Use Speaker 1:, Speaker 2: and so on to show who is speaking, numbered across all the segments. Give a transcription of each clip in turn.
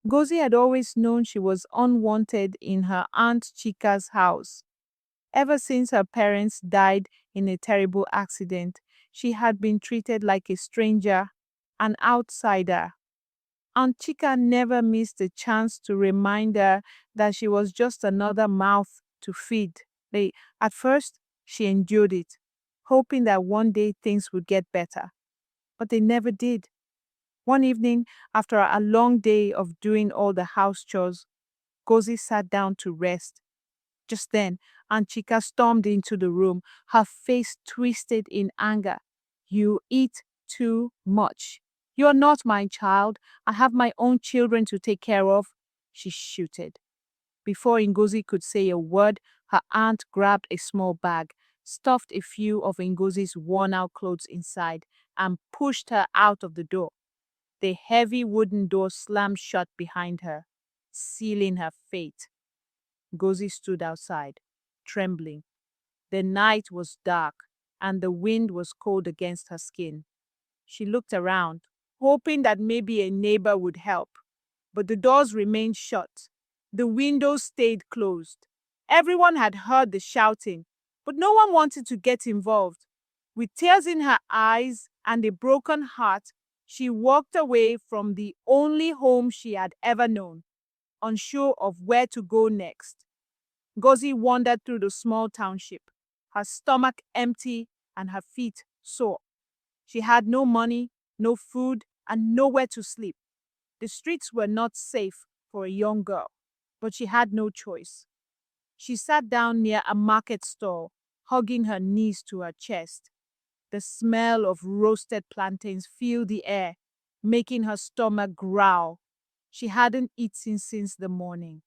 Speaker 1: Ngozi had always known she was unwanted in her Aunt Chika's house. Ever since her parents died in a terrible accident, she had been treated like a stranger, an outsider. Aunt Chika never missed a chance to remind her that she was just another mouth to feed. At first, she endured it, hoping that one day things would get better. But they never did. One evening, after a long day of doing all the house chores, Gozi sat down to rest. Just then, Aunt Chika stormed into the room, her face twisted in anger. You eat too much. You're not my child. I have my own children to take care of, she shouted. Before Ngozi could say a word, her aunt grabbed a small bag, stuffed a few of Ngozi's worn out clothes inside, and pushed her out of the door. The heavy wooden door slammed shut behind her, sealing her fate. Ngozi stood outside, trembling. The night was dark, and the wind was cold against her skin. She looked around, hoping that maybe a neighbor would help. But the doors remained shut. The windows stayed closed. Everyone had heard the shouting, but no one wanted to get involved. With tears in her eyes and a broken heart, she walked away from the only home she had ever known, unsure of where to go next. Ngozi wandered through the small township, her stomach empty and her feet sore. She had no money, no food, and nowhere to sleep. The streets were not safe for a young girl, but she had no choice. She sat down near a market stall, hugging her knees to her chest. The smell of roasted plantains filled the air, making her stomach growl. She hadn't eaten since the morning.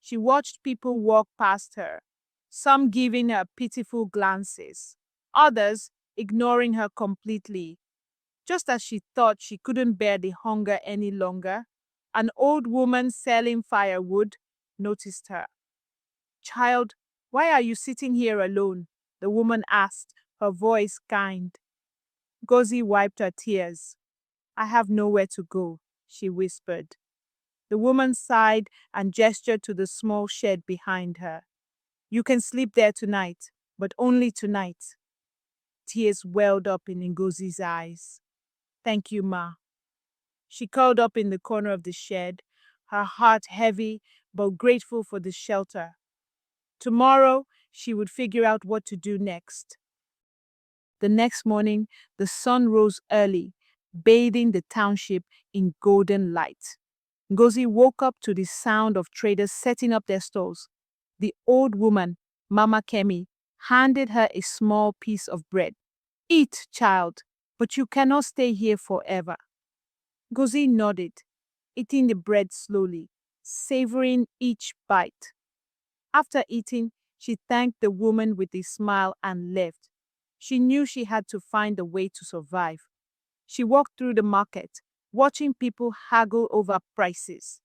Speaker 1: She watched people walk past her, some giving her pitiful glances, others ignoring her completely. Just as she thought she couldn't bear the hunger any longer, an old woman selling firewood noticed her. Child, why are you sitting here alone? The woman asked, her voice kind. Gozi wiped her tears. I have nowhere to go, she whispered. The woman sighed and gestured to the small shed behind her. You can sleep there tonight, but only tonight. Tears welled up in Ngozi's eyes. Thank you, Ma. She curled up in the corner of the shed, her heart heavy but grateful for the shelter. Tomorrow, she would figure out what to do next. The next morning, the sun rose early, bathing the township in golden light. Ngozi woke up to the sound of traders setting up their stalls. The old woman, Mama Kemi, handed her a small piece of bread. Eat, child, but you cannot stay here forever. Ngozi nodded, eating the bread slowly, savoring each bite. After eating, she thanked the woman with a smile and left. She knew she had to find a way to survive. She walked through the market, watching people haggle over prices.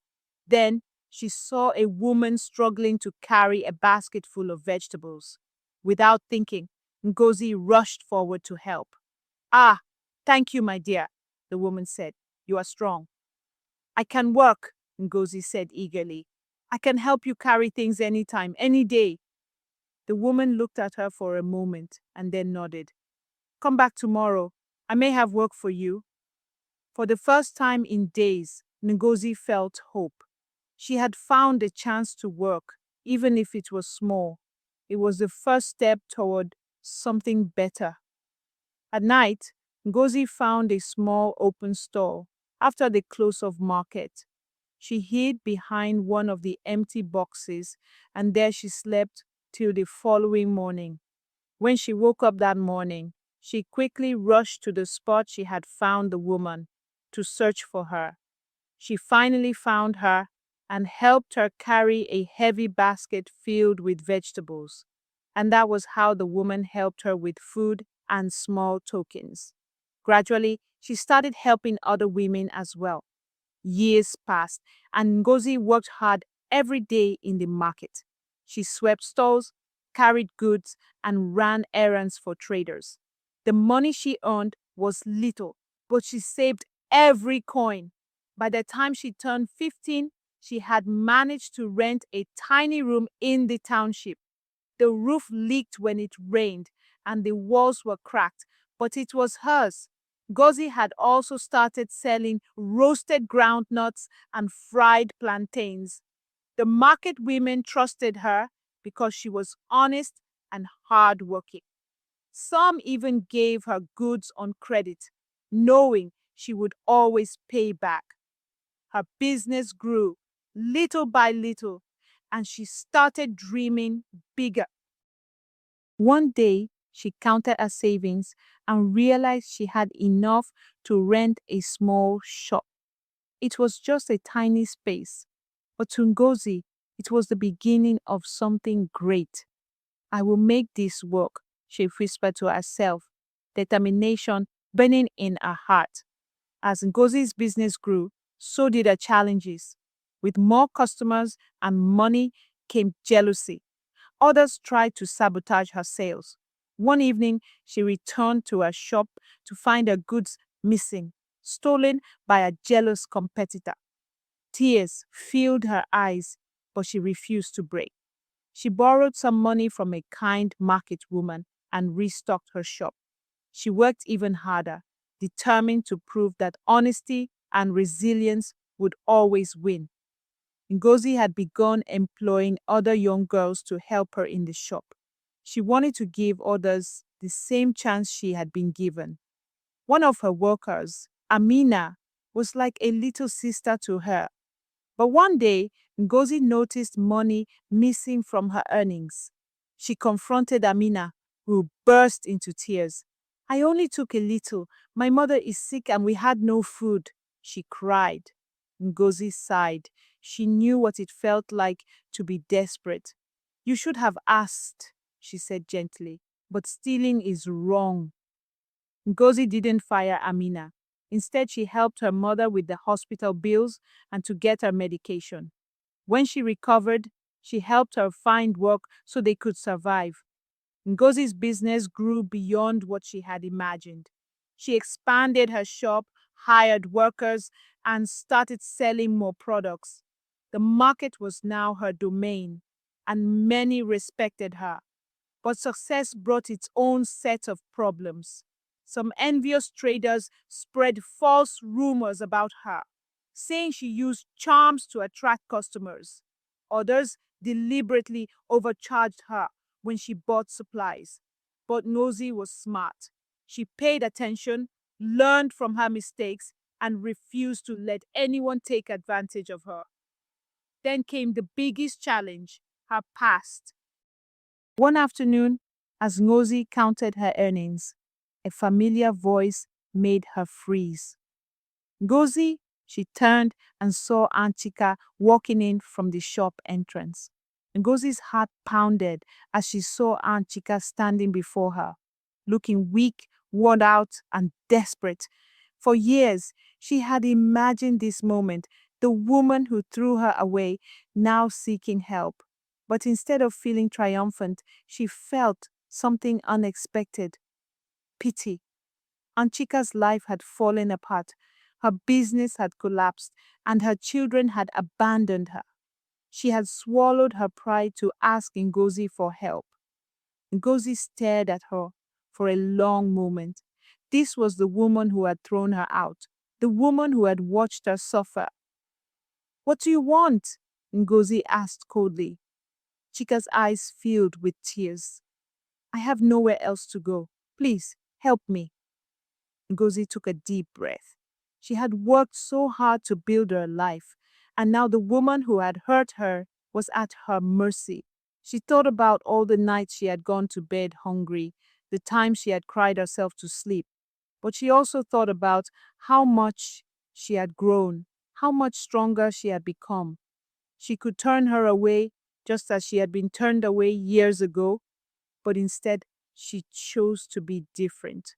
Speaker 1: Then she saw a woman struggling to carry a basket full of vegetables. Without thinking, Ngozi rushed forward to help. Ah, thank you, my dear, the woman said. You are strong. I can work, Ngozi said eagerly. I can help you carry things anytime, any day. The woman looked at her for a moment and then nodded. Come back tomorrow. I may have work for you. For the first time in days, Ngozi felt hope. She had found a chance to work, even if it was small. It was the first step toward something better. At night, Ngozi found a small open stall after the close of market. She hid behind one of the empty boxes, and there she slept till the following morning. When she woke up that morning, she quickly rushed to the spot she had found the woman to search for her. She finally found her and helped her carry a heavy basket filled with vegetables. And that was how the woman helped her with food and small tokens. Gradually, she started helping other women as well. Years passed, and Ngozi worked hard every day in the market. She swept stalls, carried goods, and ran errands for traders. The money she earned was little, but she saved every coin. By the time she turned 15, she had managed to rent a tiny room in the township. The roof leaked when it rained, and the walls were cracked, but it was hers. Ngozi had also started selling roasted groundnuts and fried plantains. The market women trusted her because she was honest and hardworking. Some even gave her goods on credit, knowing she would always pay back. Her business grew little by little, and she started dreaming bigger. One day, she counted her savings and realized she had enough to rent a small shop. It was just a tiny space, but to Ngozi, it was the beginning of something great. I will make this work, she whispered to herself, determination burning in her heart. As Ngozi's business grew, so did her challenges. With more customers and money came jealousy. Others tried to sabotage her sales. One evening, she returned to her shop to find her goods missing, stolen by a jealous competitor. Tears filled her eyes, but she refused to break. She borrowed some money from a kind market woman and restocked her shop. She worked even harder, determined to prove that honesty and resilience would always win. Ngozi had begun employing other young girls to help her in the shop. She wanted to give others the same chance she had been given. One of her workers, Amina, was like a little sister to her. But one day, Ngozi noticed money missing from her earnings. She confronted Amina, who burst into tears. I only took a little. My mother is sick and we had no food, she cried. Ngozi sighed. She knew what it felt like to be desperate. You should have asked, she said gently, but stealing is wrong. Ngozi didn't fire Amina. Instead, she helped her mother with the hospital bills and to get her medication. When she recovered, she helped her find work so they could survive. Ngozi's business grew beyond what she had imagined. She expanded her shop, hired workers, and started selling more products. The market was now her domain, and many respected her. But success brought its own set of problems. Some envious traders spread false rumors about her, saying she used charms to attract customers. Others deliberately overcharged her when she bought supplies. But Ngozi was smart. She paid attention, learned from her mistakes, and refused to let anyone take advantage of her. Then came the biggest challenge, her past. One afternoon, as Ngozi counted her earnings, a familiar voice made her freeze. Ngozi, she turned and saw Aunt Chika walking in from the shop entrance. Ngozi's heart pounded as she saw Aunt Chika standing before her, looking weak, worn out, and desperate. For years, she had imagined this moment, the woman who threw her away, now seeking help. But instead of feeling triumphant, she felt something unexpected: pity. Aunt Chika's life had fallen apart. Her business had collapsed, and her children had abandoned her. She had swallowed her pride to ask Ngozi for help. Ngozi stared at her for a long moment. This was the woman who had thrown her out, the woman who had watched her suffer. What do you want? Ngozi asked coldly. Chika's eyes filled with tears. I have nowhere else to go. Please, help me. Ngozi took a deep breath. She had worked so hard to build her life, and now the woman who had hurt her was at her mercy. She thought about all the nights she had gone to bed hungry, the times she had cried herself to sleep. But she also thought about how much she had grown, how much stronger she had become. She could turn her away, just as she had been turned away years ago, but instead she chose to be different.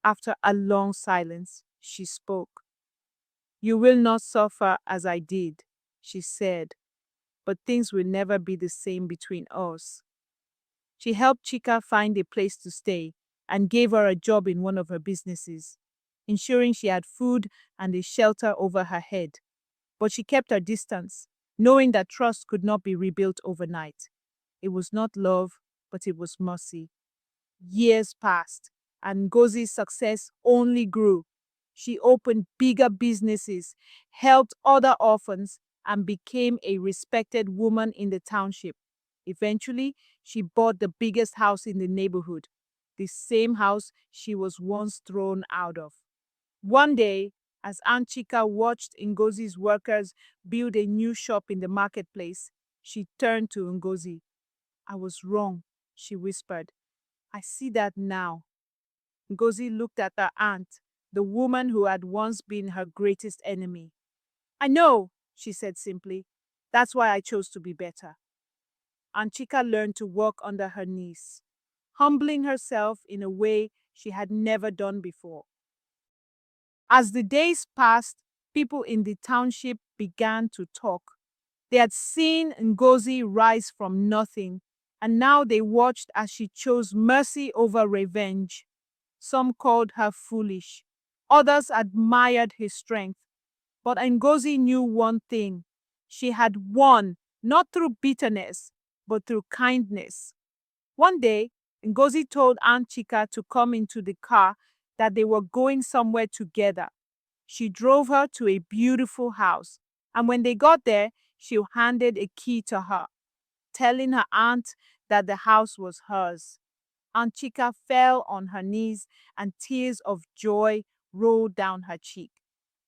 Speaker 1: After a long silence, she spoke. You will not suffer as I did, she said, but things will never be the same between us. She helped Chika find a place to stay and gave her a job in one of her businesses. ensuring she had food and a shelter over her head. But she kept her distance, knowing that trust could not be rebuilt overnight. It was not love, but it was mercy. Years passed, and Ngozi's success only grew. She opened bigger businesses, helped other orphans, and became a respected woman in the township. Eventually, she bought the biggest house in the neighborhood, the same house she was once thrown out of. One day, as Aunt Chika watched Ngozi's workers build a new shop in the marketplace, she turned to Ngozi. "I was wrong," she whispered. "I see that now." Ngozi looked at her aunt, the woman who had once been her greatest enemy. "I know," she said simply. "That's why I chose to be better." Aunt Chika learned to walk under her knees, humbling herself in a way she had never done before. As the days passed, people in the township began to talk. They had seen Ngozi rise from nothing, and now they watched as she chose mercy over revenge. Some called her foolish. Others admired his strength. But Ngozi knew one thing. She had won, not through bitterness, but through kindness. One day, Ngozi told Aunt Chika to come into the car, that they were going somewhere together. She drove her to a beautiful house, and when they got there, she handed a key to her, telling her aunt that the house was hers. Aunt Chika fell on her knees, and tears of joy rolled down her cheek.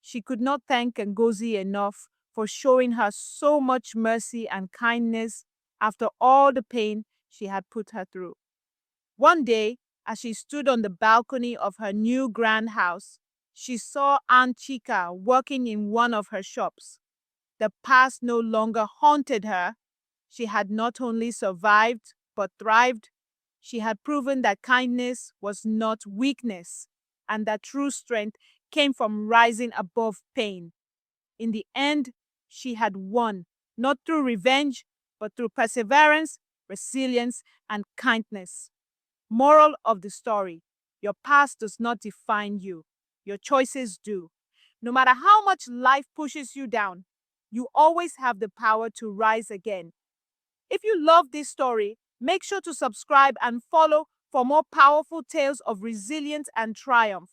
Speaker 1: She could not thank Ngozi enough for showing her so much mercy and kindness after all the pain she had put her through. One day, as she stood on the balcony of her new grand house, she saw Aunt Chika working in one of her shops. The past no longer haunted her. She had not only survived, but thrived. She had proven that kindness was not weakness, and that true strength came from rising above pain. In the end, she had won, not through revenge, but through perseverance, resilience, and kindness. Moral of the story: your past does not define you, your choices do. No matter how much life pushes you down, you always have the power to rise again. If you love this story, make sure to subscribe and follow for more powerful tales of resilience and triumph.